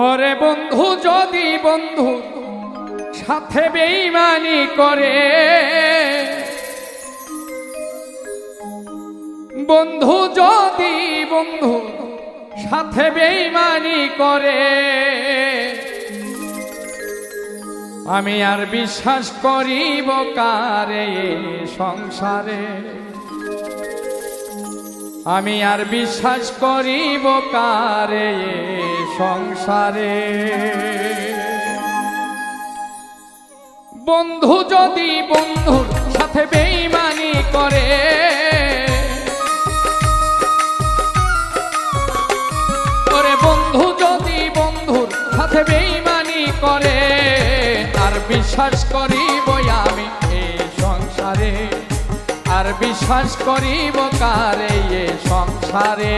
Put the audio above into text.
ওরে বন্ধু যদি বন্ধু সাথে বেঈমানি করে, বন্ধু যদি বন্ধু সাথে বেঈমানি করে, আমি আর বিশ্বাস করিব কারে সংসারে, আমি আর বিশ্বাস করিব কারে সংসারে। বন্ধু যদি বন্ধুর সাথে বেঈমানি করে, ওরে বন্ধু যদি বন্ধুর সাথে বেঈমানি করে, আর বিশ্বাস করিব আমি এই সংসারে, আর বিশ্বাস করিব কারে এ সংসারে।